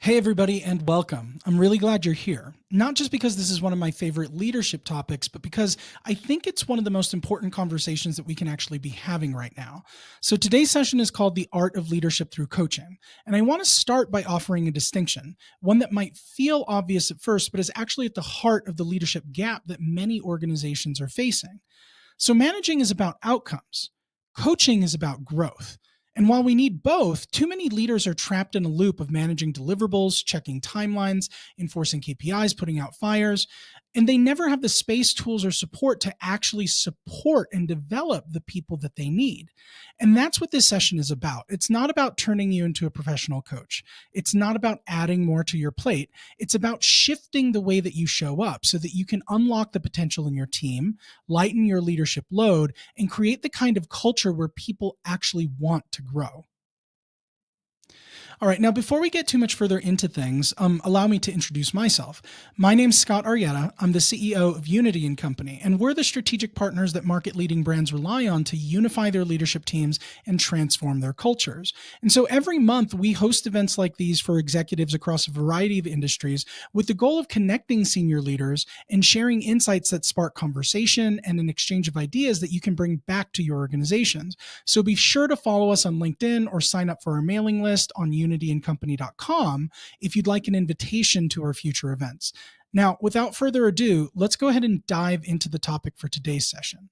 Hey, everybody, and welcome. I'm really glad you're here. Not just because this is one of my favorite leadership topics, but because I think it's one of the most important conversations that we can actually be having right now. So, today's session is called The Art of Leadership Through Coaching. And I want to start by offering a distinction, one that might feel obvious at first, but is actually at the heart of the leadership gap that many organizations are facing. So, managing is about outcomes, coaching is about growth. And while we need both, too many leaders are trapped in a loop of managing deliverables, checking timelines, enforcing KPIs, putting out fires, and they never have the space, tools, or support to actually support and develop the people that they need. And that's what this session is about. It's not about turning you into a professional coach. It's not about adding more to your plate. It's about shifting the way that you show up so that you can unlock the potential in your team, lighten your leadership load, and create the kind of culture where people actually want to grow. All right, now before we get too much further into things, allow me to introduce myself. My name's Scott Arietta. I'm the CEO of Unity and Company, and we're the strategic partners that market-leading brands rely on to unify their leadership teams and transform their cultures. And so every month we host events like these for executives across a variety of industries with the goal of connecting senior leaders and sharing insights that spark conversation and an exchange of ideas that you can bring back to your organizations. So be sure to follow us on LinkedIn or sign up for our mailing list on unityandcompany.com if you'd like an invitation to our future events. Now, without further ado, let's go ahead and dive into the topic for today's session.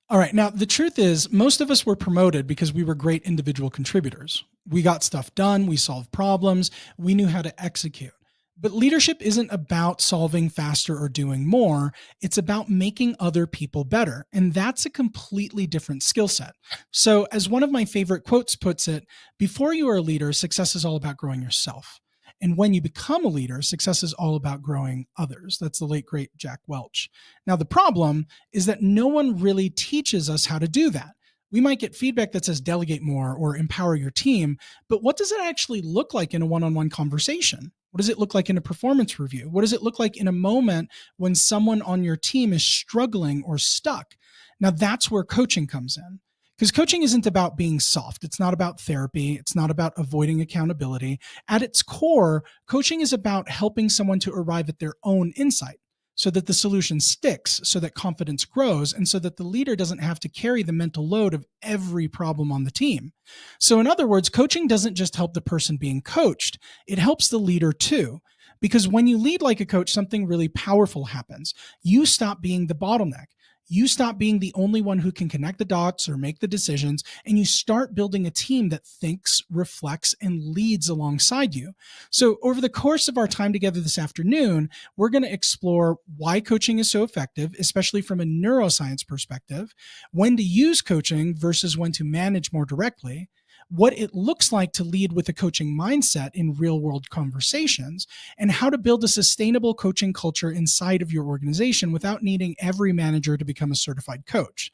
All right, now the truth is, most of us were promoted because we were great individual contributors. We got stuff done, we solved problems, we knew how to execute. But leadership isn't about solving faster or doing more. It's about making other people better. And that's a completely different skill set. So, as one of my favorite quotes puts it, before you are a leader, success is all about growing yourself. And when you become a leader, success is all about growing others. That's the late, great Jack Welch. Now, the problem is that no one really teaches us how to do that. We might get feedback that says delegate more or empower your team, but what does it actually look like in a one-on-one conversation? What does it look like in a performance review? What does it look like in a moment when someone on your team is struggling or stuck? Now, that's where coaching comes in. Because coaching isn't about being soft. It's not about therapy. It's not about avoiding accountability. At its core, coaching is about helping someone to arrive at their own insight so that the solution sticks, so that confidence grows, and so that the leader doesn't have to carry the mental load of every problem on the team. So in other words, coaching doesn't just help the person being coached, it helps the leader too. Because when you lead like a coach, something really powerful happens. You stop being the bottleneck. You stop being the only one who can connect the dots or make the decisions, and you start building a team that thinks, reflects, and leads alongside you. So over the course of our time together this afternoon, we're going to explore why coaching is so effective, especially from a neuroscience perspective, when to use coaching versus when to manage more directly, what it looks like to lead with a coaching mindset in real world conversations, and how to build a sustainable coaching culture inside of your organization without needing every manager to become a certified coach.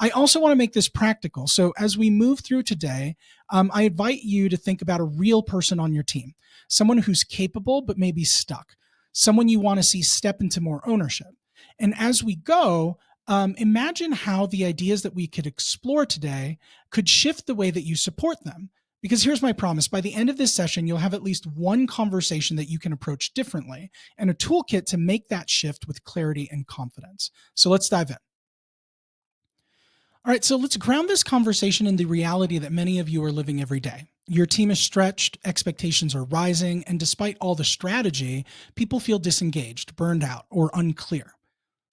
I also want to make this practical. So as we move through today, I invite you to think about a real person on your team, someone who's capable but maybe stuck, someone you want to see step into more ownership. And as we go, imagine how the ideas that we could explore today could shift the way that you support them. Because here's my promise, by the end of this session, you'll have at least one conversation that you can approach differently and a toolkit to make that shift with clarity and confidence. So let's dive in. All right, so let's ground this conversation in the reality that many of you are living every day. Your team is stretched, expectations are rising, and despite all the strategy, people feel disengaged, burned out, or unclear.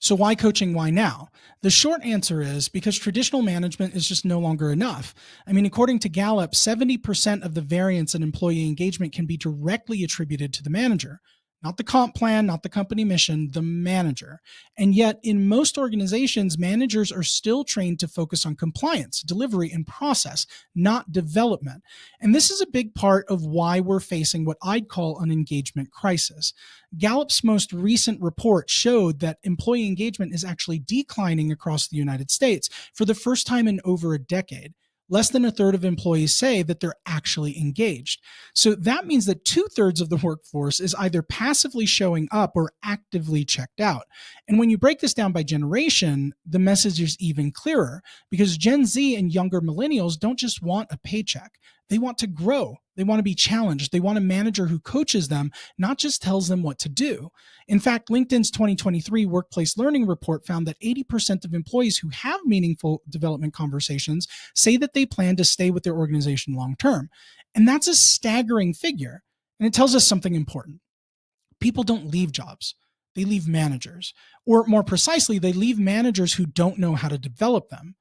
So why coaching? Why now? The short answer is because traditional management is just no longer enough. I mean, according to Gallup, 70% of the variance in employee engagement can be directly attributed to the manager. Not the comp plan, not the company mission, the manager. And yet, in most organizations, managers are still trained to focus on compliance, delivery, and process, not development. And this is a big part of why we're facing what I'd call an engagement crisis. Gallup's most recent report showed that employee engagement is actually declining across the United States for the first time in over a decade. Less than a third of employees say that they're actually engaged. So that means that 2/3 of the workforce is either passively showing up or actively checked out. And when you break this down by generation, the message is even clearer because Gen Z and younger millennials don't just want a paycheck. They want to grow. They want to be challenged. They want a manager who coaches them, not just tells them what to do. In fact, LinkedIn's 2023 Workplace Learning Report found that 80% of employees who have meaningful development conversations say that they plan to stay with their organization long term. And that's a staggering figure. And it tells us something important. People don't leave jobs. They leave managers. Or more precisely, they leave managers who don't know how to develop them.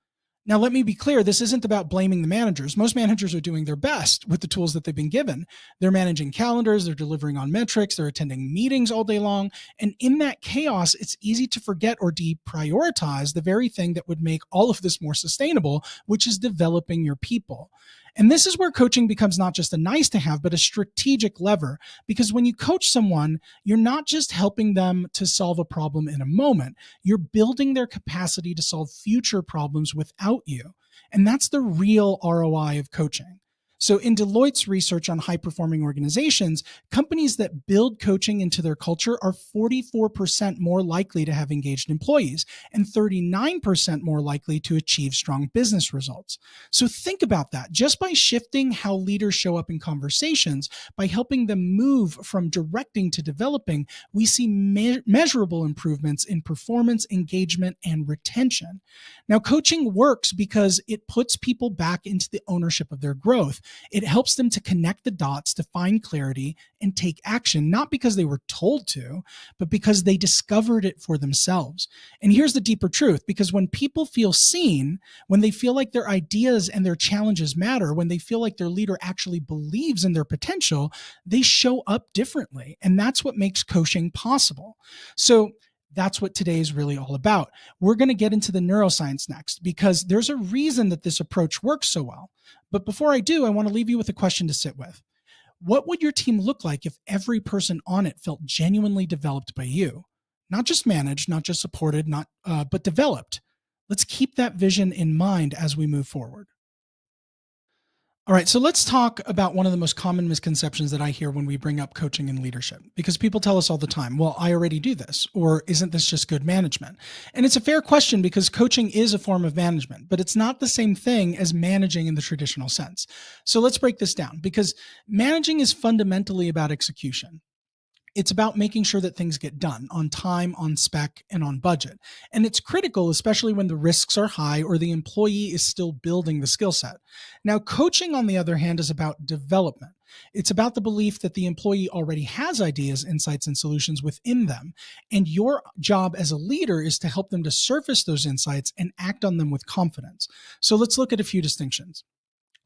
Now, let me be clear, this isn't about blaming the managers. Most managers are doing their best with the tools that they've been given. They're managing calendars, they're delivering on metrics, they're attending meetings all day long. And in that chaos, it's easy to forget or deprioritize the very thing that would make all of this more sustainable, which is developing your people. And this is where coaching becomes not just a nice to have, but a strategic lever. Because when you coach someone, you're not just helping them to solve a problem in a moment, you're building their capacity to solve future problems without you. And that's the real ROI of coaching. So in Deloitte's research on high-performing organizations, companies that build coaching into their culture are 44% more likely to have engaged employees and 39% more likely to achieve strong business results. So think about that. Just by shifting how leaders show up in conversations, by helping them move from directing to developing, we see measurable improvements in performance, engagement, and retention. Now, coaching works because it puts people back into the ownership of their growth. It helps them to connect the dots, to find clarity and take action, not because they were told to, but because they discovered it for themselves. And here's the deeper truth, because when people feel seen, when they feel like their ideas and their challenges matter, when they feel like their leader actually believes in their potential, they show up differently. And that's what makes coaching possible. So that's what today is really all about. We're going to get into the neuroscience next because there's a reason that this approach works so well. But before I do, I want to leave you with a question to sit with. What would your team look like if every person on it felt genuinely developed by you? Not just managed, not just supported, but developed. Let's keep that vision in mind as we move forward. All right, so let's talk about one of the most common misconceptions that I hear when we bring up coaching and leadership, because people tell us all the time, well, I already do this, or isn't this just good management? And it's a fair question because coaching is a form of management, but it's not the same thing as managing in the traditional sense. So let's break this down because managing is fundamentally about execution. It's about making sure that things get done on time, on spec, and on budget. And it's critical, especially when the risks are high or the employee is still building the skill set. Now, coaching, on the other hand, is about development. It's about the belief that the employee already has ideas, insights, and solutions within them. And your job as a leader is to help them to surface those insights and act on them with confidence. So let's look at a few distinctions.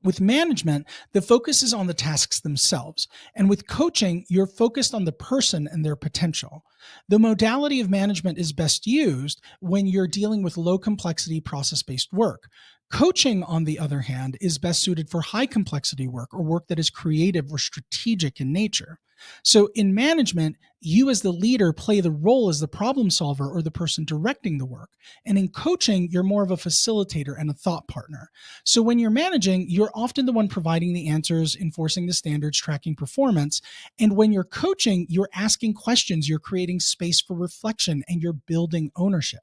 With management, the focus is on the tasks themselves. And with coaching, you're focused on the person and their potential. The modality of management is best used when you're dealing with low complexity process-based work. Coaching, on the other hand, is best suited for high complexity work or work that is creative or strategic in nature. So in management, you as the leader play the role as the problem solver or the person directing the work. And in coaching, you're more of a facilitator and a thought partner. So when you're managing, you're often the one providing the answers, enforcing the standards, tracking performance. And when you're coaching, you're asking questions, you're creating space for reflection, and you're building ownership.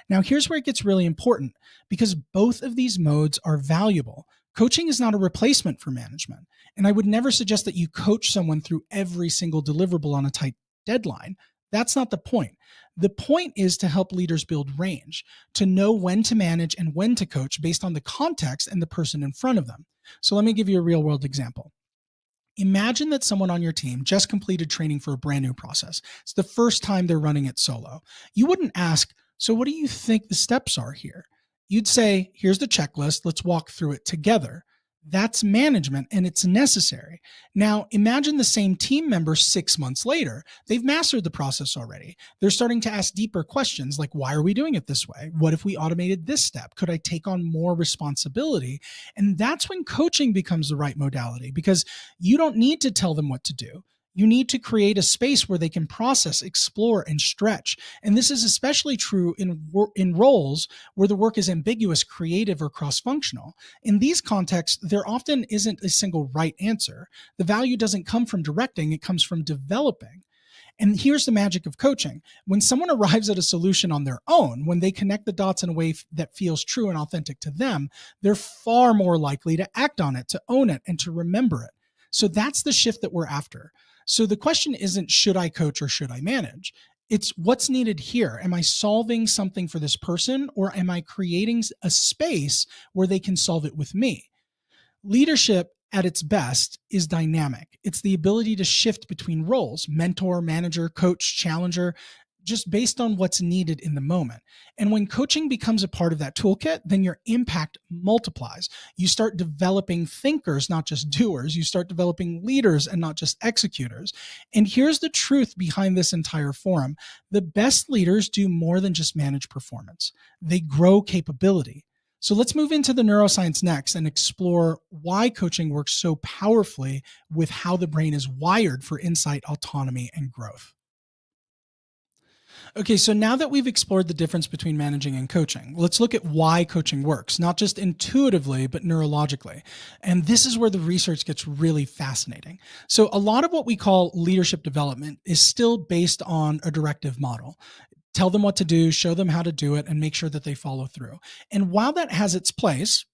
Now, here's where it gets really important because both of these modes are valuable. Coaching is not a replacement for management. And I would never suggest that you coach someone through every single deliverable on a tight deadline. That's not the point. The point is to help leaders build range, to know when to manage and when to coach based on the context and the person in front of them. So let me give you a real world example. Imagine that someone on your team just completed training for a brand new process. It's the first time they're running it solo. You wouldn't ask, so what do you think the steps are here? You'd say, here's the checklist. Let's walk through it together. That's management and it's necessary. Now, imagine the same team member 6 months later. They've mastered the process already. They're starting to ask deeper questions like, why are we doing it this way? What if we automated this step? Could I take on more responsibility? And that's when coaching becomes the right modality because you don't need to tell them what to do. You need to create a space where they can process, explore, and stretch. And this is especially true in roles where the work is ambiguous, creative, or cross-functional. In these contexts, there often isn't a single right answer. The value doesn't come from directing, it comes from developing. And here's the magic of coaching. When someone arrives at a solution on their own, when they connect the dots in a way that feels true and authentic to them, they're far more likely to act on it, to own it, and to remember it. So that's the shift that we're after. So the question isn't, should I coach or should I manage? It's what's needed here. Am I solving something for this person, or am I creating a space where they can solve it with me? Leadership at its best is dynamic. It's the ability to shift between roles, mentor, manager, coach, challenger, just based on what's needed in the moment. And when coaching becomes a part of that toolkit, then your impact multiplies. You start developing thinkers, not just doers. You start developing leaders and not just executors. And here's the truth behind this entire forum. The best leaders do more than just manage performance. They grow capability. So let's move into the neuroscience next and explore why coaching works so powerfully with how the brain is wired for insight, autonomy, and growth. Okay, so now that we've explored the difference between managing and coaching, let's look at why coaching works, not just intuitively, but neurologically. And this is where the research gets really fascinating. So, a lot of what we call leadership development is still based on a directive model. Tell them what to do, show them how to do it, and make sure that they follow through. And while that has its place,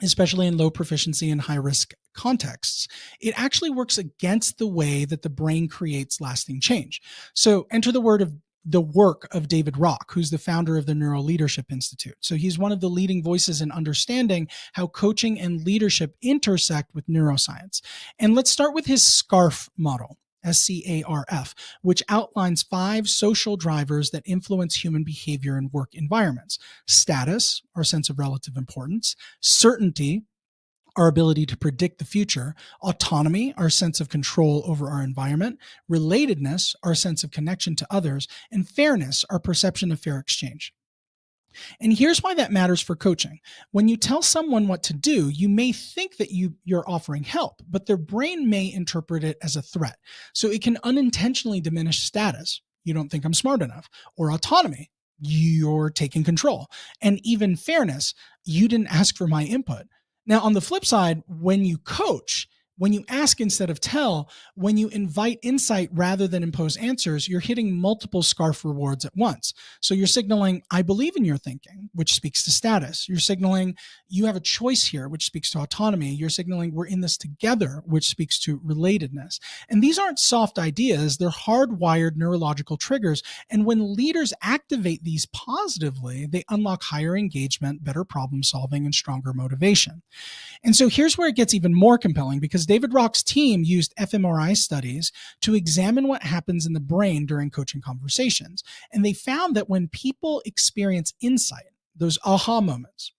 especially in low proficiency and high risk contexts, it actually works against the way that the brain creates lasting change. So enter the work of David Rock, who's the founder of the Neuro Leadership Institute. So he's one of the leading voices in understanding how coaching and leadership intersect with neuroscience. And let's start with his SCARF model. SCARF, which outlines 5 social drivers that influence human behavior in work environments: status, our sense of relative importance; certainty, our ability to predict the future; autonomy, our sense of control over our environment; relatedness, our sense of connection to others; and fairness, our perception of fair exchange. And here's why that matters for coaching. When you tell someone what to do, you may think that you're offering help, but their brain may interpret it as a threat. So it can unintentionally diminish status. You don't think I'm smart enough. Or autonomy. You're taking control. And even fairness. You didn't ask for my input. Now, on the flip side, when you coach, when you ask instead of tell, when you invite insight rather than impose answers, you're hitting multiple SCARF rewards at once. So you're signaling, I believe in your thinking, which speaks to status. You're signaling, you have a choice here, which speaks to autonomy. You're signaling, we're in this together, which speaks to relatedness. And these aren't soft ideas, they're hardwired neurological triggers. And when leaders activate these positively, they unlock higher engagement, better problem solving, and stronger motivation. And so here's where it gets even more compelling, because David Rock's team used fMRI studies to examine what happens in the brain during coaching conversations. And they found that when people experience insight, those aha moments,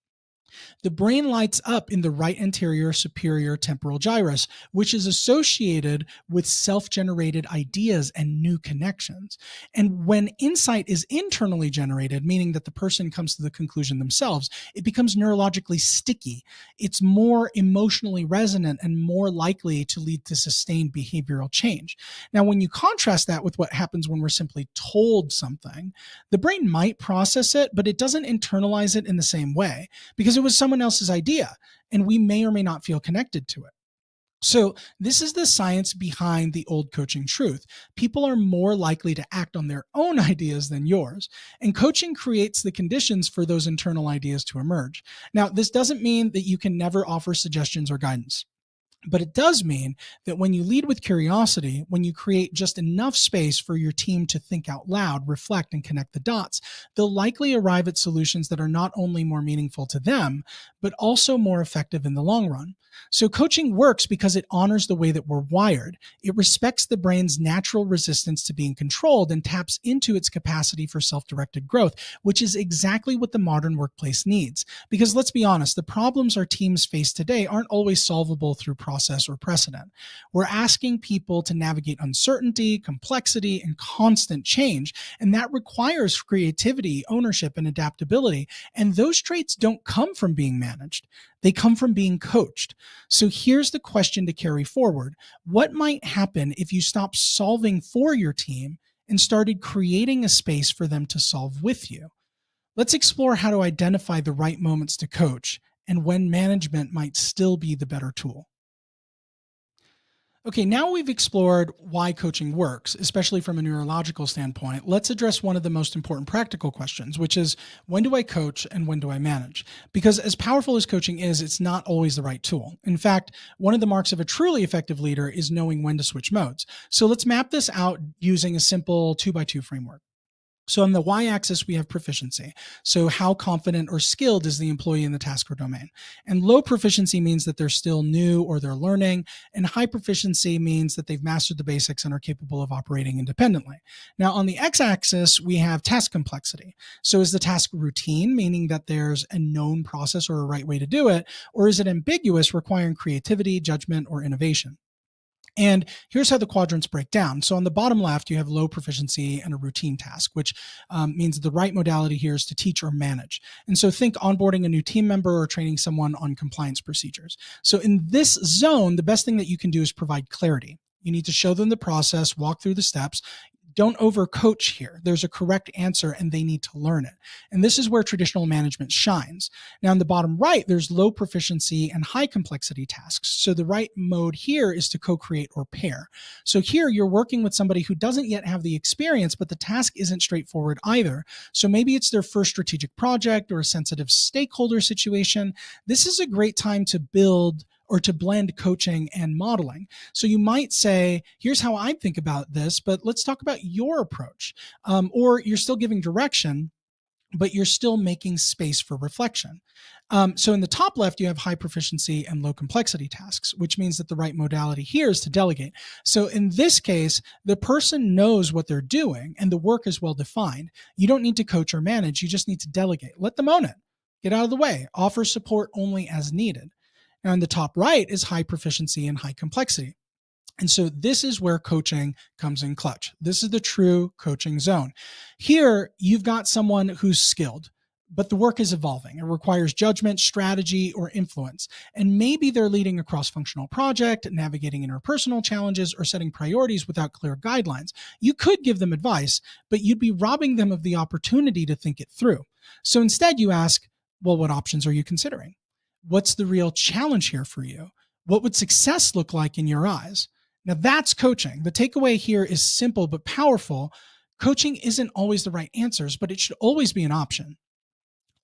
the brain lights up in the right anterior superior temporal gyrus, which is associated with self-generated ideas and new connections. And when insight is internally generated, meaning that the person comes to the conclusion themselves, it becomes neurologically sticky. It's more emotionally resonant and more likely to lead to sustained behavioral change. Now, when you contrast that with what happens when we're simply told something, the brain might process it, but it doesn't internalize it in the same way, because it was someone else's idea and we may or may not feel connected to it. So this is the science behind the old coaching truth. People are more likely to act on their own ideas than yours. And coaching creates the conditions for those internal ideas to emerge. Now, this doesn't mean that you can never offer suggestions or guidance. But it does mean that when you lead with curiosity, when you create just enough space for your team to think out loud, reflect, and connect the dots, they'll likely arrive at solutions that are not only more meaningful to them, but also more effective in the long run. So coaching works because it honors the way that we're wired. It respects the brain's natural resistance to being controlled and taps into its capacity for self-directed growth, which is exactly what the modern workplace needs. Because let's be honest, the problems our teams face today aren't always solvable through process or precedent. We're asking people to navigate uncertainty, complexity, and constant change, and that requires creativity, ownership, and adaptability. And those traits don't come from being managed. They come from being coached. So here's the question to carry forward. What might happen if you stopped solving for your team and started creating a space for them to solve with you? Let's explore how to identify the right moments to coach and when management might still be the better tool. Okay, now we've explored why coaching works, especially from a neurological standpoint. Let's address one of the most important practical questions, which is when do I coach and when do I manage? Because as powerful as coaching is, it's not always the right tool. In fact, one of the marks of a truly effective leader is knowing when to switch modes. So let's map this out using a simple 2x2 framework. So on the y-axis, we have proficiency. So how confident or skilled is the employee in the task or domain? And low proficiency means that they're still new or they're learning. And high proficiency means that they've mastered the basics and are capable of operating independently. Now on the x-axis, we have task complexity. So is the task routine, meaning that there's a known process or a right way to do it? Or is it ambiguous, requiring creativity, judgment, or innovation? And here's how the quadrants break down. So on the bottom left, you have low proficiency and a routine task, which means the right modality here is to teach or manage. And so think onboarding a new team member or training someone on compliance procedures. So in this zone, the best thing that you can do is provide clarity. You need to show them the process, walk through the steps. Don't overcoach here. There's a correct answer and they need to learn it. And this is where traditional management shines. Now, in the bottom right, there's low proficiency and high complexity tasks. So the right mode here is to co-create or pair. So here you're working with somebody who doesn't yet have the experience, but the task isn't straightforward either. So maybe it's their first strategic project or a sensitive stakeholder situation. This is a great time to build or to blend coaching and modeling. So you might say, here's how I think about this, but let's talk about your approach. Or you're still giving direction, but you're still making space for reflection. So in the top left, you have high proficiency and low complexity tasks, which means that the right modality here is to delegate. So in this case, the person knows what they're doing and the work is well defined. You don't need to coach or manage. You just need to delegate. Let them own it. Get out of the way. Offer support only as needed. Now, in the top right is high proficiency and high complexity. And so this is where coaching comes in clutch. This is the true coaching zone. Here, you've got someone who's skilled, but the work is evolving. It requires judgment, strategy, or influence. And maybe they're leading a cross-functional project, navigating interpersonal challenges, or setting priorities without clear guidelines. You could give them advice, but you'd be robbing them of the opportunity to think it through. So instead, you ask, well, what options are you considering? What's the real challenge here for you? What would success look like in your eyes? Now that's coaching. The takeaway here is simple but powerful. Coaching isn't always the right answers, but it should always be an option.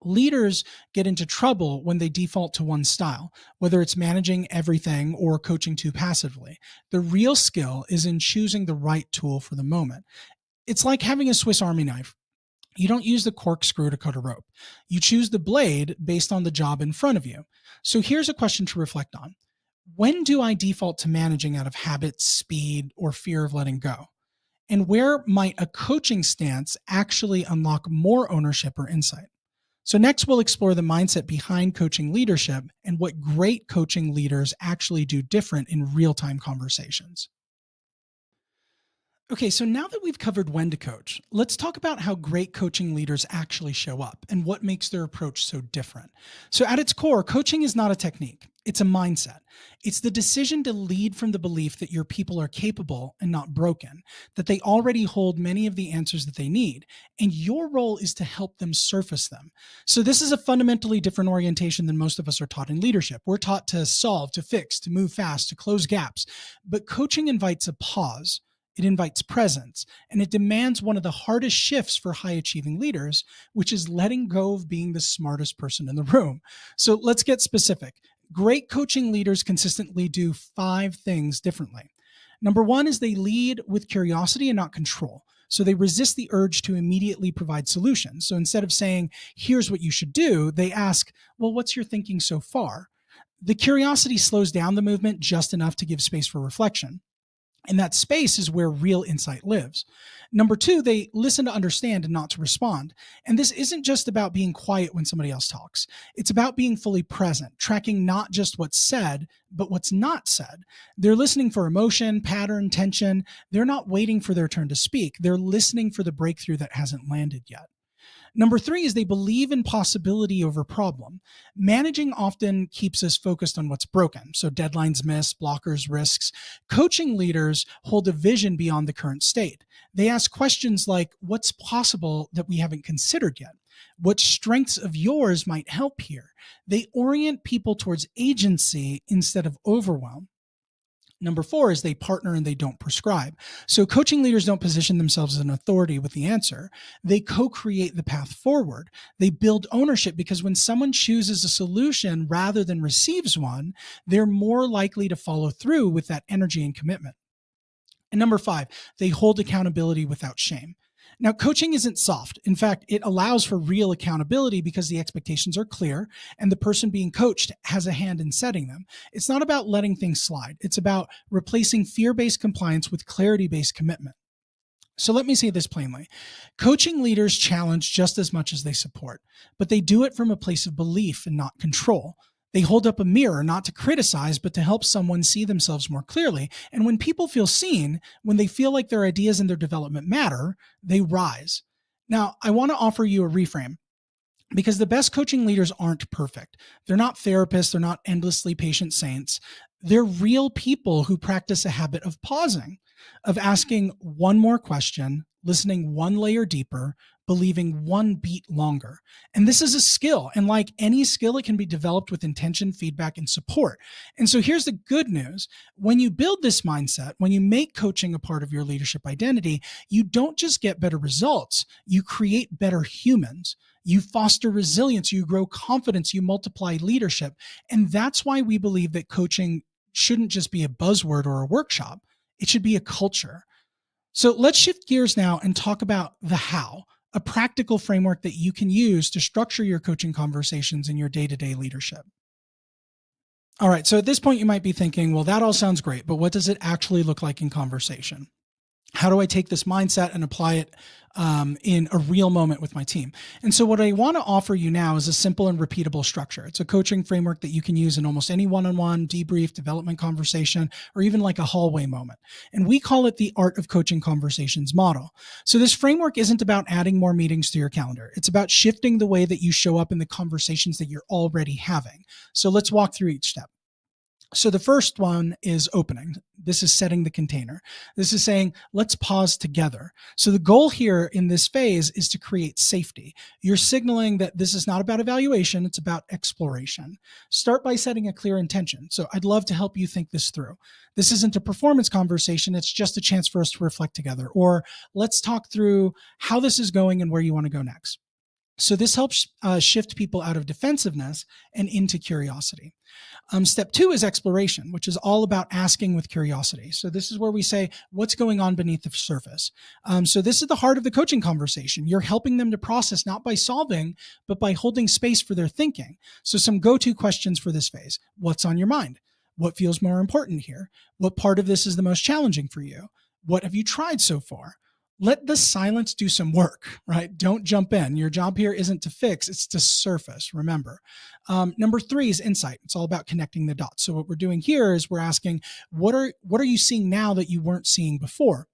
Leaders get into trouble when they default to one style, whether it's managing everything or coaching too passively. The real skill is in choosing the right tool for the moment. It's like having a Swiss Army knife. You don't use the corkscrew to cut a rope. You choose the blade based on the job in front of you. So here's a question to reflect on. When do I default to managing out of habit, speed, or fear of letting go? And where might a coaching stance actually unlock more ownership or insight? So next, we'll explore the mindset behind coaching leadership and what great coaching leaders actually do different in real-time conversations. Okay, so now that we've covered when to coach, let's talk about how great coaching leaders actually show up and what makes their approach so different. So, at its core, coaching is not a technique, it's a mindset. It's the decision to lead from the belief that your people are capable and not broken, that they already hold many of the answers that they need, and your role is to help them surface them. So, this is a fundamentally different orientation than most of us are taught in leadership. We're taught to solve, to fix, to move fast, to close gaps. But coaching invites a pause. It invites presence, and it demands one of the hardest shifts for high achieving leaders, which is letting go of being the smartest person in the room. So let's get specific. Great coaching leaders consistently do 5 things differently. Number 1 is they lead with curiosity and not control. So they resist the urge to immediately provide solutions. So instead of saying, here's what you should do, they ask, well, what's your thinking so far? The curiosity slows down the movement just enough to give space for reflection. And that space is where real insight lives. Number 2, they listen to understand and not to respond. And this isn't just about being quiet when somebody else talks. It's about being fully present, tracking not just what's said, but what's not said. They're listening for emotion, pattern, tension. They're not waiting for their turn to speak. They're listening for the breakthrough that hasn't landed yet. Number 3 is they believe in possibility over problem. Managing often keeps us focused on what's broken. So deadlines missed, blockers, risks. Coaching leaders hold a vision beyond the current state. They ask questions like, what's possible that we haven't considered yet? What strengths of yours might help here? They orient people towards agency instead of overwhelm. Number four is they partner and they don't prescribe. So coaching leaders don't position themselves as an authority with the answer. They co-create the path forward. They build ownership because when someone chooses a solution rather than receives one, they're more likely to follow through with that energy and commitment. And number five, they hold accountability without shame. Now, coaching isn't soft. In fact, it allows for real accountability because the expectations are clear and the person being coached has a hand in setting them. It's not about letting things slide. It's about replacing fear-based compliance with clarity-based commitment. So let me say this plainly. Coaching leaders challenge just as much as they support, but they do it from a place of belief and not control. They hold up a mirror, not to criticize, but to help someone see themselves more clearly. And when people feel seen, when they feel like their ideas and their development matter, they rise. Now, I want to offer you a reframe because the best coaching leaders aren't perfect. They're not therapists. They're not endlessly patient saints. They're real people who practice a habit of pausing, of asking one more question, listening one layer deeper, believing one beat longer. And this is a skill. And like any skill, it can be developed with intention, feedback, and support. And so here's the good news. When you build this mindset, when you make coaching a part of your leadership identity, you don't just get better results, you create better humans. You foster resilience, you grow confidence, you multiply leadership. And that's why we believe that coaching shouldn't just be a buzzword or a workshop. It should be a culture. So let's shift gears now and talk about the how, a practical framework that you can use to structure your coaching conversations in your day-to-day leadership. All right, so at this point you might be thinking, well, that all sounds great, but what does it actually look like in conversation? How do I take this mindset and apply it in a real moment with my team? And so what I want to offer you now is a simple and repeatable structure. It's a coaching framework that you can use in almost any one-on-one, debrief, development conversation, or even like a hallway moment. And we call it the Art of Coaching Conversations model. So this framework isn't about adding more meetings to your calendar. It's about shifting the way that you show up in the conversations that you're already having. So let's walk through each step. So the first one is opening. This is setting the container. This is saying, let's pause together. So the goal here in this phase is to create safety. You're signaling that this is not about evaluation, it's about exploration. Start by setting a clear intention. So I'd love to help you think this through. This isn't a performance conversation, it's just a chance for us to reflect together. Or let's talk through how this is going and where you want to go next. So this helps shift people out of defensiveness and into curiosity. Step two is exploration, which is all about asking with curiosity. So this is where we say, what's going on beneath the surface? So this is the heart of the coaching conversation. You're helping them to process not by solving, but by holding space for their thinking. So some go-to questions for this phase. What's on your mind? What feels more important here? What part of this is the most challenging for you? What have you tried so far? Let the silence do some work, right? Don't jump in. Your job here isn't to fix, it's to surface, remember. Number three is insight. It's all about connecting the dots. So what we're doing here is we're asking, what are you seeing now that you weren't seeing before?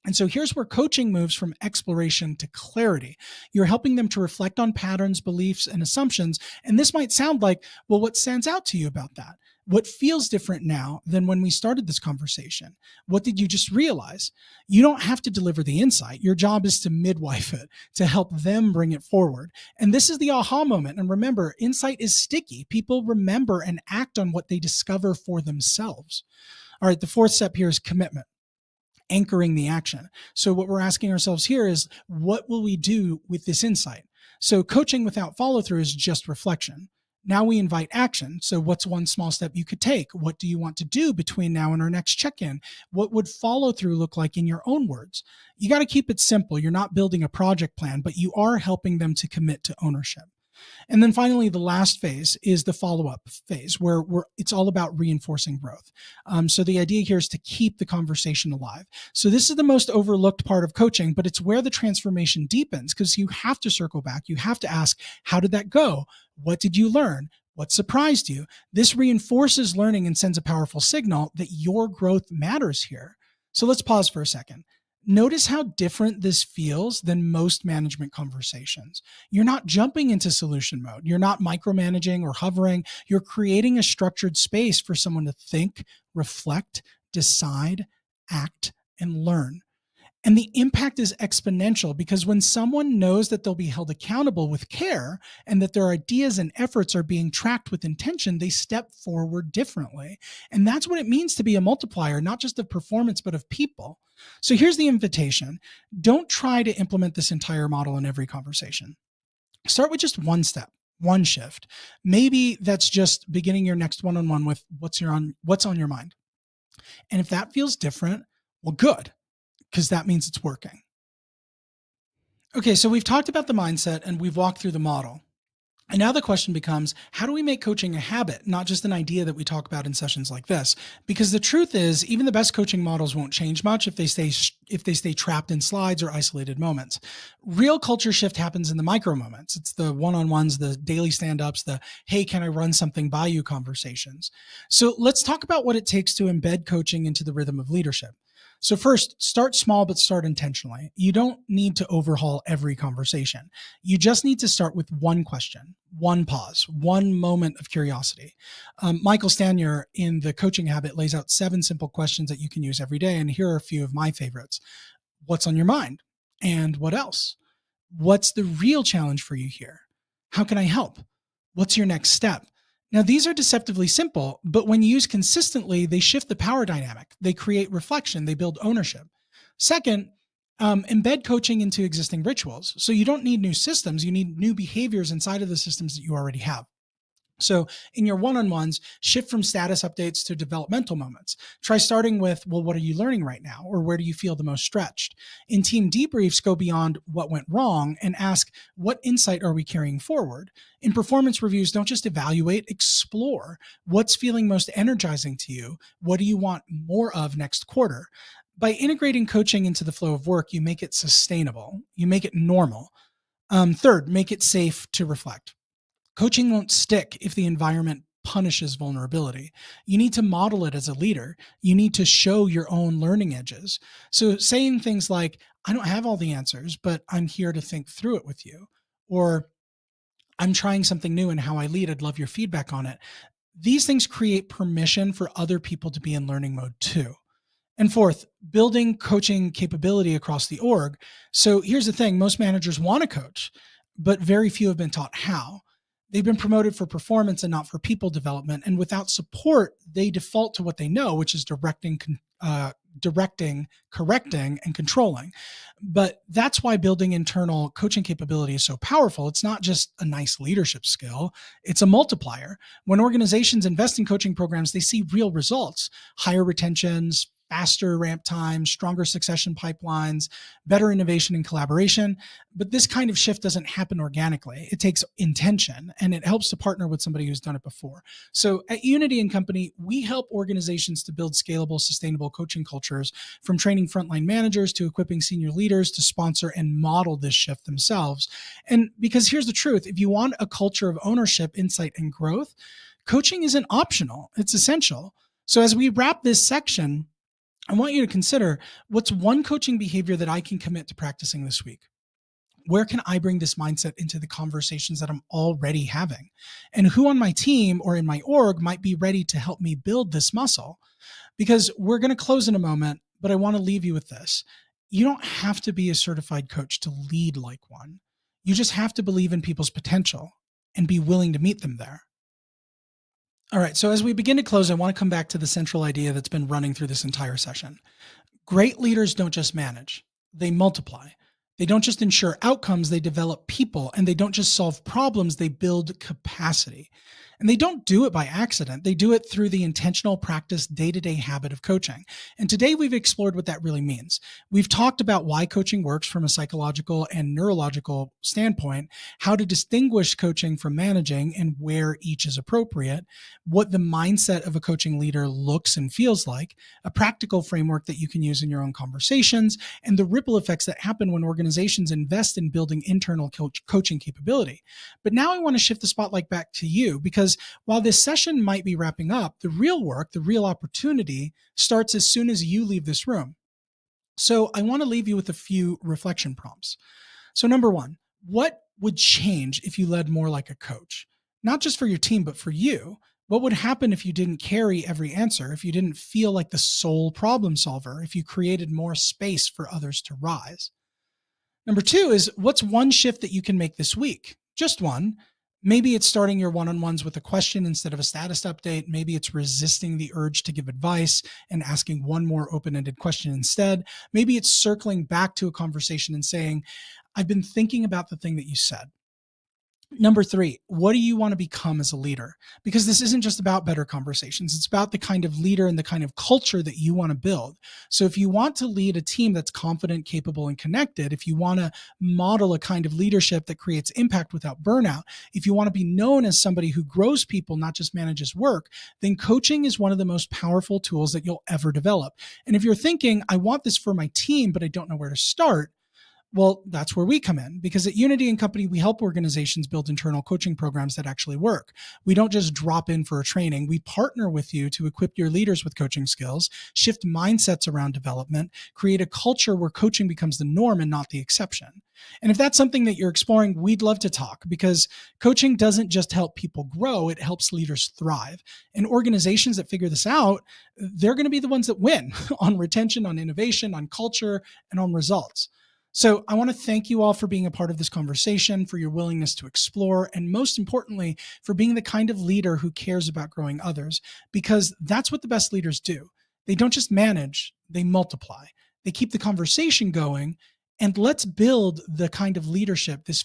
And so here's where coaching moves from exploration to clarity. You're helping them to reflect on patterns, beliefs, and assumptions. And this might sound like, well, what stands out to you about that? What feels different now than when we started this conversation? What did you just realize? You don't have to deliver the insight. Your job is to midwife it, to help them bring it forward. And this is the aha moment. And remember, insight is sticky. People remember and act on what they discover for themselves. All right, the fourth step here is commitment. Anchoring the action. So what we're asking ourselves here is, what will we do with this insight? So coaching without follow through is just reflection. Now we invite action. So what's one small step you could take? What do you want to do between now and our next check-in? What would follow through look like in your own words? You got to keep it simple. You're not building a project plan, but you are helping them to commit to ownership. And then finally, the last phase is the follow-up phase where it's all about reinforcing growth. So the idea here is to keep the conversation alive. So this is the most overlooked part of coaching, but it's where the transformation deepens because you have to circle back. You have to ask, how did that go? What did you learn? What surprised you? This reinforces learning and sends a powerful signal that your growth matters here. So let's pause for a second. Notice how different this feels than most management conversations. You're not jumping into solution mode. You're not micromanaging or hovering. You're creating a structured space for someone to think, reflect, decide, act, and learn. And the impact is exponential because when someone knows that they'll be held accountable with care and that their ideas and efforts are being tracked with intention, they step forward differently. And that's what it means to be a multiplier, not just of performance, but of people. So here's the invitation. Don't try to implement this entire model in every conversation. Start with just one step, one shift. Maybe that's just beginning your next one-on-one with what's on your mind. And if that feels different, well, good, because that means it's working. Okay, so we've talked about the mindset and we've walked through the model. And now the question becomes, how do we make coaching a habit, not just an idea that we talk about in sessions like this? Because the truth is, even the best coaching models won't change much if they stay trapped in slides or isolated moments. Real culture shift happens in the micro moments. It's the one-on-ones, the daily stand-ups, the hey, can I run something by you conversations. So let's talk about what it takes to embed coaching into the rhythm of leadership. So first, start small, but start intentionally. You don't need to overhaul every conversation. You just need to start with one question, one pause, one moment of curiosity. Michael Stanier in The Coaching Habit lays out 7 simple questions that you can use every day. And here are a few of my favorites. What's on your mind? And what else? What's the real challenge for you here? How can I help? What's your next step? Now, these are deceptively simple, but when used consistently, they shift the power dynamic. They create reflection. They build ownership. Second, embed coaching into existing rituals. So you don't need new systems. You need new behaviors inside of the systems that you already have. So in your one-on-ones, shift from status updates to developmental moments. Try starting with, well, what are you learning right now? Or where do you feel the most stretched? In team debriefs, go beyond what went wrong and ask, what insight are we carrying forward? In performance reviews, don't just evaluate, explore. What's feeling most energizing to you? What do you want more of next quarter? By integrating coaching into the flow of work, you make it sustainable. You make it normal. Third, make it safe to reflect. Coaching won't stick if the environment punishes vulnerability. You need to model it as a leader. You need to show your own learning edges. So saying things like, I don't have all the answers, but I'm here to think through it with you. Or I'm trying something new in how I lead. I'd love your feedback on it. These things create permission for other people to be in learning mode too. And fourth, building coaching capability across the org. So here's the thing, most managers want to coach, but very few have been taught how. They've been promoted for performance and not for people development. And without support, they default to what they know, which is directing, correcting, and controlling. But that's why building internal coaching capability is so powerful. It's not just a nice leadership skill. It's a multiplier. When organizations invest in coaching programs, they see real results, higher retentions, faster ramp times, stronger succession pipelines, better innovation and collaboration. But this kind of shift doesn't happen organically. It takes intention, and it helps to partner with somebody who's done it before. So at Unity and Company, we help organizations to build scalable, sustainable coaching cultures, from training frontline managers to equipping senior leaders to sponsor and model this shift themselves. And because here's the truth, if you want a culture of ownership, insight, and growth, coaching isn't optional, it's essential. So as we wrap this section, I want you to consider, what's one coaching behavior that I can commit to practicing this week? Where can I bring this mindset into the conversations that I'm already having? And who on my team or in my org might be ready to help me build this muscle? Because we're going to close in a moment, but I want to leave you with this. You don't have to be a certified coach to lead like one. You just have to believe in people's potential and be willing to meet them there. All right, so as we begin to close, I want to come back to the central idea that's been running through this entire session. Great leaders don't just manage, they multiply. They don't just ensure outcomes, they develop people, and they don't just solve problems, they build capacity. And they don't do it by accident. They do it through the intentional practice, day-to-day habit of coaching. And today we've explored what that really means. We've talked about why coaching works from a psychological and neurological standpoint, how to distinguish coaching from managing and where each is appropriate, what the mindset of a coaching leader looks and feels like, a practical framework that you can use in your own conversations, and the ripple effects that happen when organizations invest in building internal coaching capability. But now I want to shift the spotlight back to you, because while this session might be wrapping up, the real work, the real opportunity starts as soon as you leave this room. So I want to leave you with a few reflection prompts. So number one, what would change if you led more like a coach? Not just for your team, but for you. What would happen if you didn't carry every answer, if you didn't feel like the sole problem solver, if you created more space for others to rise? Number two is, what's one shift that you can make this week? Just one. Maybe it's starting your one on ones with a question instead of a status update. Maybe it's resisting the urge to give advice and asking one more open ended question instead. Maybe it's circling back to a conversation and saying, I've been thinking about the thing that you said. Number three, what do you want to become as a leader? Because this isn't just about better conversations. It's about the kind of leader and the kind of culture that you want to build. So if you want to lead a team that's confident, capable, and connected, if you want to model a kind of leadership that creates impact without burnout, if you want to be known as somebody who grows people, not just manages work, then coaching is one of the most powerful tools that you'll ever develop. And if you're thinking, I want this for my team, but I don't know where to start, well, that's where we come in, because at Unity and Company, we help organizations build internal coaching programs that actually work. We don't just drop in for a training. We partner with you to equip your leaders with coaching skills, shift mindsets around development, create a culture where coaching becomes the norm and not the exception. And if that's something that you're exploring, we'd love to talk, because coaching doesn't just help people grow, it helps leaders thrive. And organizations that figure this out, they're going to be the ones that win on retention, on innovation, on culture, and on results. So I want to thank you all for being a part of this conversation, for your willingness to explore, and most importantly, for being the kind of leader who cares about growing others, because that's what the best leaders do. They don't just manage, they multiply. They keep the conversation going, and let's build the kind of leadership, this